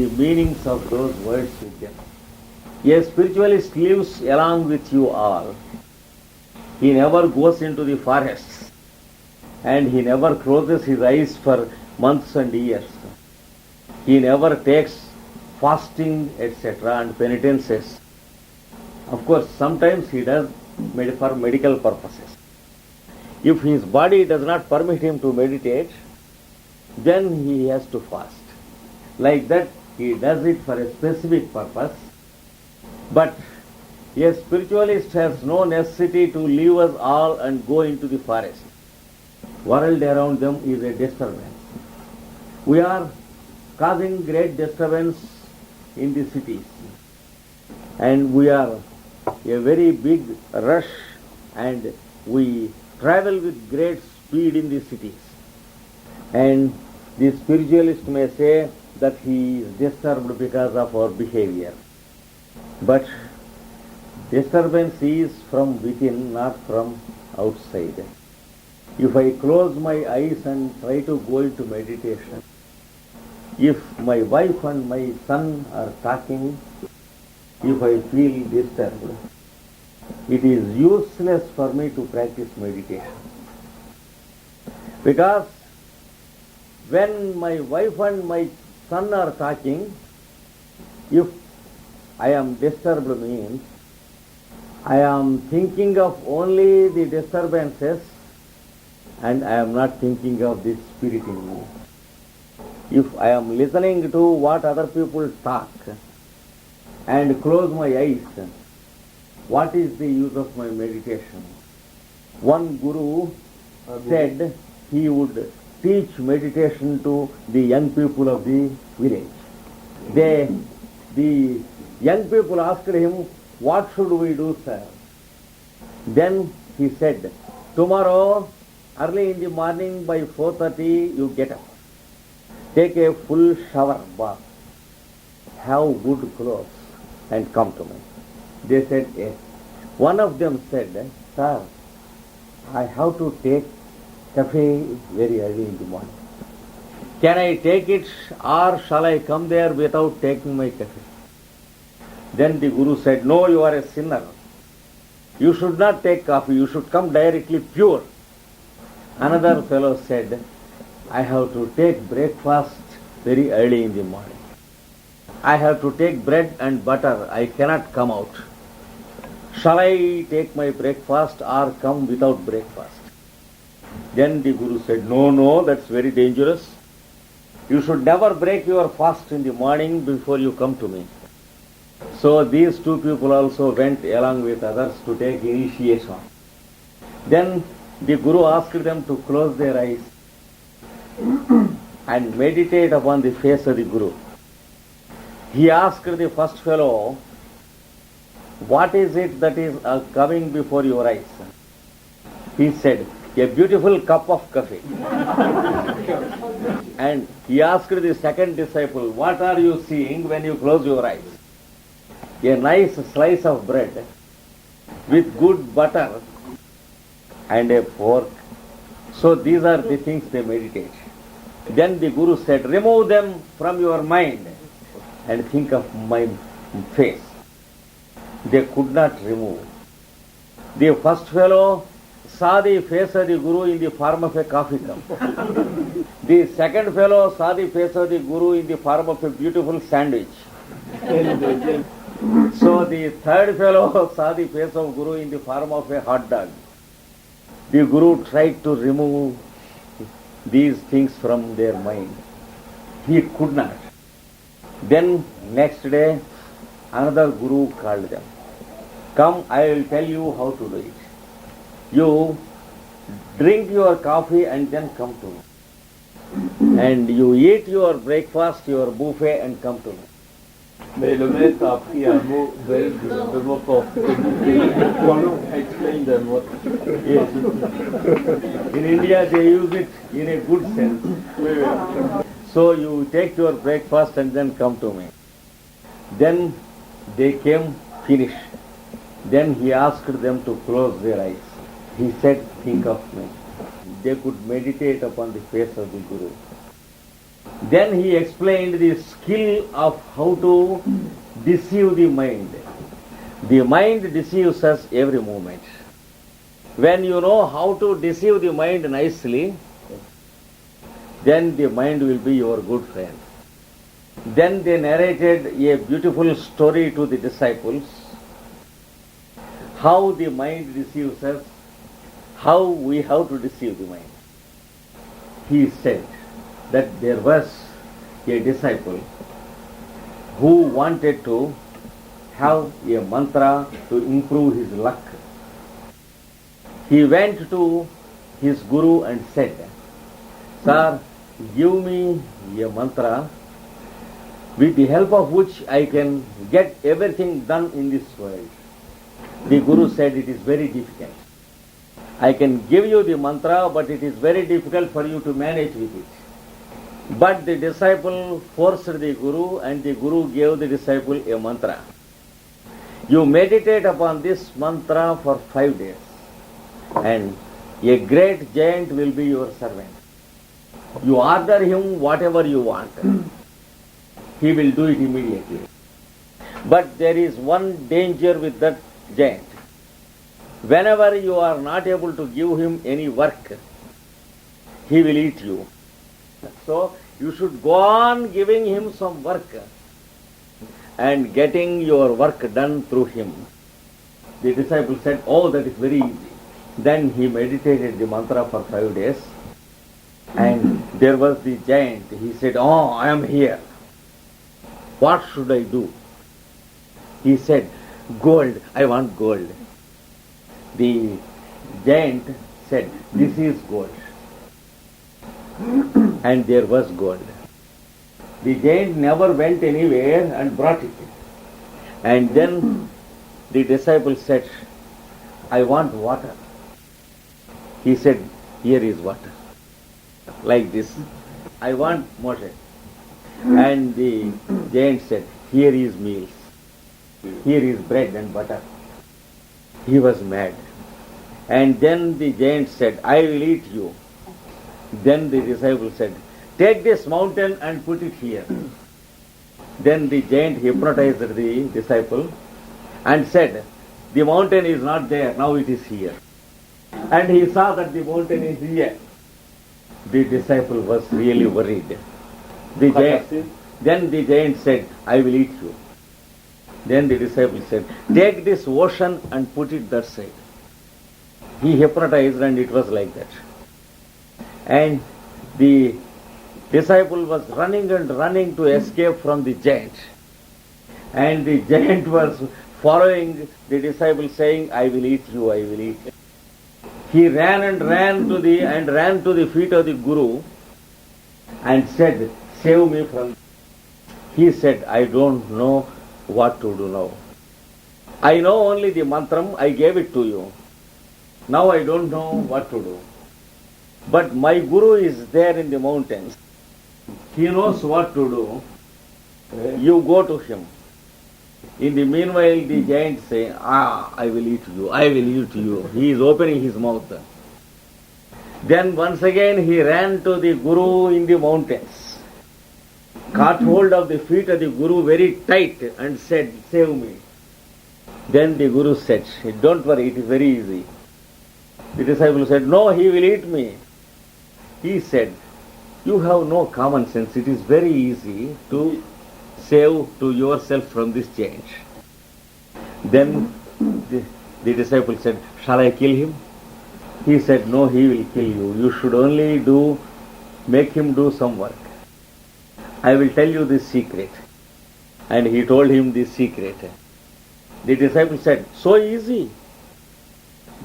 the meanings of those words with them. A spiritualist lives along with you all. He never goes into the forests and he never closes his eyes for months and years. He never takes fasting, etc. and penitences. Of course, sometimes he does for medical purposes. If his body does not permit him to meditate, then he has to fast. Like that, he does it for a specific purpose. But a spiritualist has no necessity to leave us all and go into the forest. World around them is a disturbance. We are causing great disturbance in the cities. And we are a very big rush and we travel with great speed in the cities. And the spiritualist may say that he is disturbed because of our behavior. But disturbance is from within, not from outside. If I close my eyes and try to go into meditation, if my wife and my son are talking, if I feel disturbed, it is useless for me to practice meditation. Because when my wife and my son are talking, if I am disturbed means I am thinking of only the disturbances and I am not thinking of the spirit in me. If I am listening to what other people talk and close my eyes, what is the use of my meditation? One guru said he would teach meditation to the young people of the village. The young people asked him, "What should we do, sir?" Then he said, "Tomorrow, early in the morning by 4:30, you get up. Take a full shower bath. Have good clothes and come to me." They said, "Yes." One of them said, "Sir, I have to take cafe very early in the morning. Can I take it or shall I come there without taking my cafe?" Then the Guru said, "No, you are a sinner. You should not take coffee. You should come directly pure." Another fellow said, "I have to take breakfast very early in the morning. I have to take bread and butter. I cannot come out. Shall I take my breakfast or come without breakfast?" Then the Guru said, No, that's very dangerous. You should never break your fast in the morning before you come to me." So these two people also went along with others to take initiation. Then the Guru asked them to close their eyes and meditate upon the face of the Guru. He asked the first fellow, "What is it that is coming before your eyes?" He said, "A beautiful cup of coffee." And he asked the second disciple, "What are you seeing when you close your eyes?" "A nice slice of bread with good butter and a pork." So these are the things they meditate. Then the Guru said, "Remove them from your mind and think of my face." They could not remove. The first fellow saw the face of the Guru in the form of a coffee cup. The second fellow saw the face of the Guru in the form of a beautiful sandwich. So the third fellow saw the face of Guru in the form of a hot dog. The Guru tried to remove these things from their mind. He could not. Then next day, another Guru called them. "Come, I will tell you how to do it. You drink your coffee and then come to me. And you eat your breakfast, your buffet and come to me." Mais le maître a appris un mot belge de mon porte. Explain them what. Yes. In India they use it in a good sense. So you take your breakfast and then come to me. Then they came finished. Then he asked them to close their eyes. He said, "Think of me." They could meditate upon the face of the Guru. Then he explained the skill of how to deceive the mind. The mind deceives us every moment. When you know how to deceive the mind nicely, then the mind will be your good friend. Then they narrated a beautiful story to the disciples, how the mind deceives us, how we have to deceive the mind. He said that there was a disciple who wanted to have a mantra to improve his luck. He went to his guru and said, "Sir, give me a mantra with the help of which I can get everything done in this world." The guru said, "It is very difficult. I can give you the mantra, but it is very difficult for you to manage with it." But the disciple forced the guru, and the guru gave the disciple a mantra. "You meditate upon this mantra for 5 days, and a great giant will be your servant. You order him whatever you want. He will do it immediately. But there is one danger with that giant. Whenever you are not able to give him any work, he will eat you. So you should go on giving him some work and getting your work done through him." The disciple said, "Oh, that is very easy." Then he meditated the mantra for 5 days, and there was the giant. He said, "Oh, I am here. What should I do?" He said, "Gold, I want gold." The giant said, "This is gold." And there was gold. The giant never went anywhere and brought it. And then the disciple said, "I want water." He said, "Here is water." Like this. "I want Moshe." And the giant said, "Here is meals. Here is bread and butter." He was mad. And then the giant said, "I will eat you." Then the disciple said, "Take this mountain and put it here." Then the giant hypnotized the disciple and said, "The mountain is not there, now it is here." And he saw that the mountain is here. The disciple was really worried. Then the giant said, "I will eat you." Then the disciple said, "Take this ocean and put it that side." He hypnotized, and it was like that. And the disciple was running and running to escape from the giant. And the giant was following the disciple, saying, "I will eat you, I will eat you." He ran to the feet of the guru and said, "Save me from." He said, "I don't know what to do now. I know only the mantram, I gave it to you. Now I don't know what to do. But my guru is there in the mountains. He knows what to do. You go to him." In the meanwhile, the giant say, "I will eat you, I will eat you." He is opening his mouth. Then once again he ran to the guru in the mountains, caught hold of the feet of the guru very tight and said, "Save me." Then the guru said, "Don't worry, it is very easy." The disciple said, "No, he will eat me." He said, "You have no common sense. It is very easy to save to yourself from this giant." Then the disciple said, "Shall I kill him?" He said, "No, he will kill you. You should only make him do some work. I will tell you the secret." And he told him the secret. The disciple said, "So easy."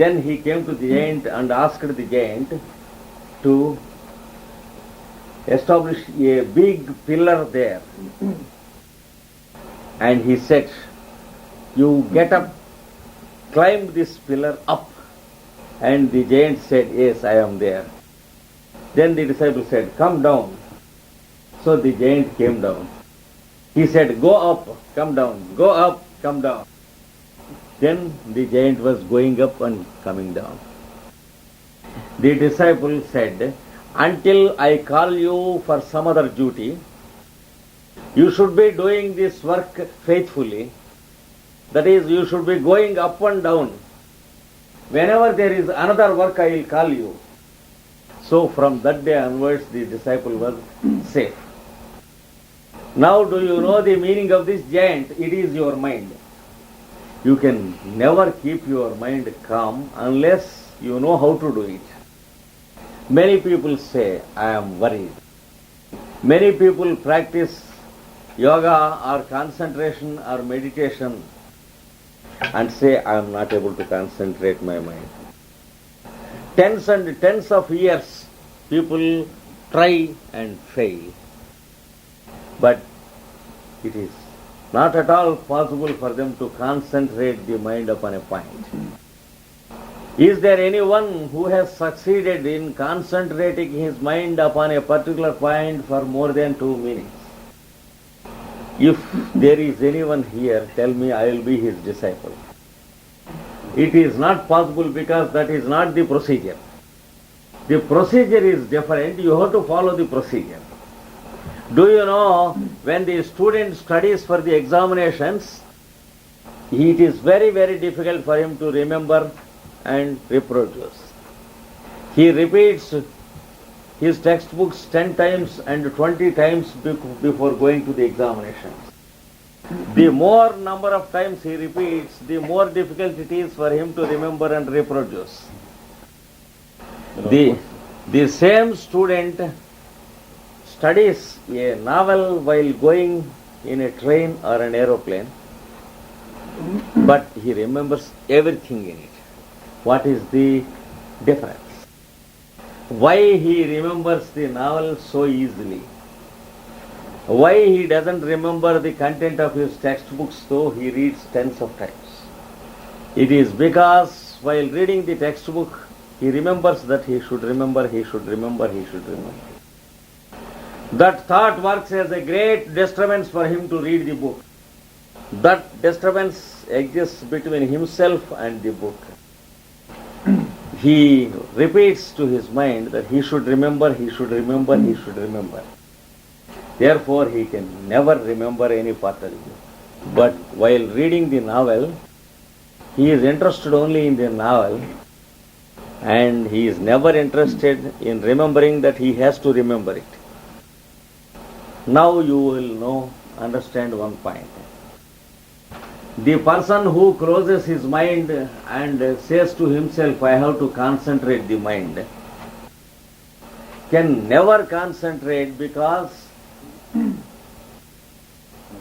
Then he came to the giant and asked the giant to establish a big pillar there. And he said, "You get up, climb this pillar up." And the giant said, "Yes, I am there." Then the disciple said, "Come down." So the giant came down. He said, "Go up, come down, go up, come down." Then the giant was going up and coming down. The disciple said, until I call you for some other duty. You should be doing this work faithfully. That is, you should be going up and down. Whenever there is another work, I will call you. So from that day onwards, the disciple was safe. Now do you know the meaning of this giant? It is your mind. You can never keep your mind calm unless you know how to do it. Many people say, I am worried. Many people practice yoga or concentration or meditation and say, I am not able to concentrate my mind. Tens and tens of years people try and fail. But it is not at all possible for them to concentrate the mind upon a point. Is there anyone who has succeeded in concentrating his mind upon a particular point for more than 2 minutes? If there is anyone here, tell me, I will be his disciple. It is not possible because that is not the procedure. The procedure is different. You have to follow the procedure. Do you know, when the student studies for the examinations, it is very, very difficult for him to remember and reproduce. He repeats his textbooks 10 times and 20 times before going to the examinations. The more number of times he repeats, the more difficult it is for him to remember and reproduce. The same student studies a novel while going in a train or an aeroplane, but he remembers everything in it. What is the difference? Why he remembers the novel so easily? Why he doesn't remember the content of his textbooks though he reads tens of times? It is because while reading the textbook, he remembers that he should remember, he should remember, he should remember. That thought works as a great disturbance for him to read the book. That disturbance exists between himself and the book. He repeats to his mind that he should remember, he should remember, he should remember. Therefore, he can never remember any part of it. But while reading the novel, he is interested only in the novel, and he is never interested in remembering that he has to remember it. Now you will understand one point. The person who closes his mind and says to himself, I have to concentrate the mind, can never concentrate because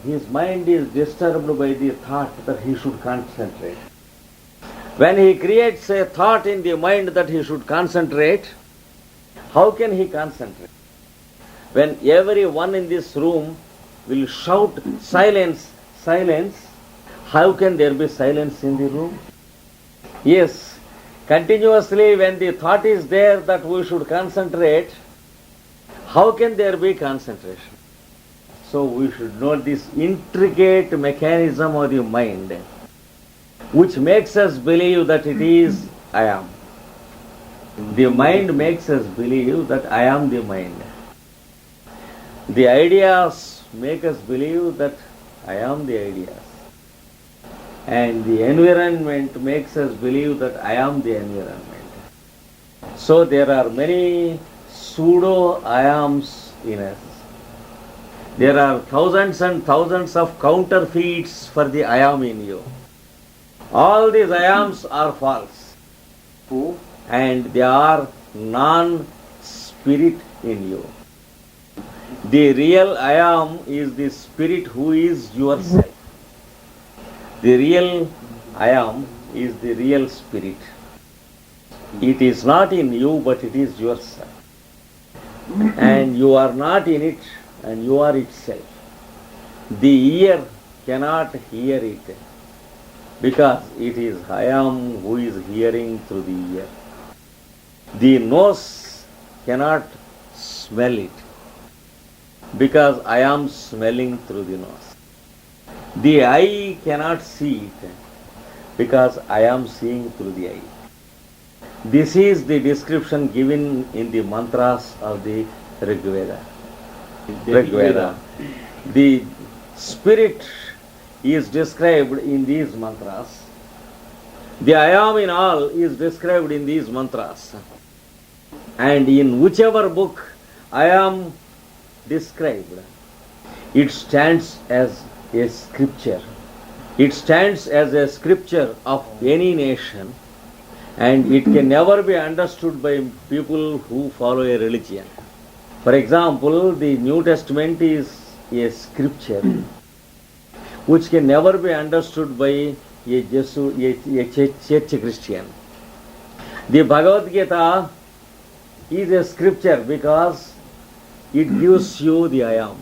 his mind is disturbed by the thought that he should concentrate. When he creates a thought in the mind that he should concentrate, how can he concentrate? When everyone in this room will shout, silence, silence, how can there be silence in the room? Yes, continuously when the thought is there that we should concentrate, how can there be concentration? So we should know this intricate mechanism of the mind, which makes us believe that it is I am. The mind makes us believe that I am the mind. The ideas make us believe that I am the ideas. And the environment makes us believe that I am the environment. So there are many pseudo-I-ams in us. There are thousands and thousands of counterfeits for the I am in you. All these I ams are false. And they are non-spirit in you. The real I am is the spirit who is yourself. The real I am is the real spirit. It is not in you, but it is yourself. And you are not in it, and you are itself. The ear cannot hear it, because it is I am who is hearing through the ear. The nose cannot smell it, because I am smelling through the nose. The eye cannot see it, because I am seeing through the eye. This is the description given in the mantras of the Rig Veda. Rig Veda. The spirit is described in these mantras. The I am in all is described in these mantras. And in whichever book I am described, it stands as a scripture. It stands as a scripture of any nation, and it can never be understood by people who follow a religion. For example, the New Testament is a scripture which can never be understood by a church Christian. The Bhagavad Gita is a scripture because it gives you the I am.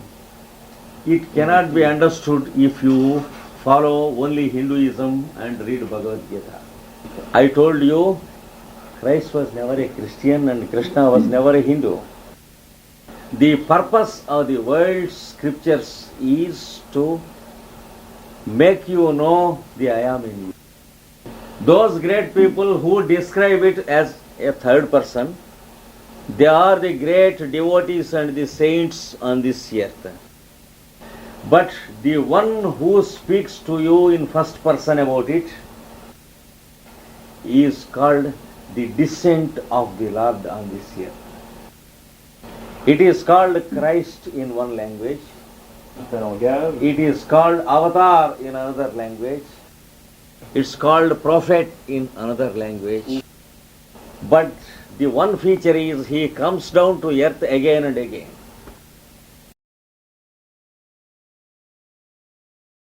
It cannot be understood if you follow only Hinduism and read Bhagavad Gita. I told you Christ was never a Christian and Krishna was never a Hindu. The purpose of the world's scriptures is to make you know the I am in you. Those great people who describe it as a third person, they are the great devotees and the saints on this earth. But the one who speaks to you in first person about it is called the descent of the Lord on this earth. It is called Christ in one language. It is called Avatar in another language. It's called Prophet in another language. But the one feature is he comes down to earth again and again.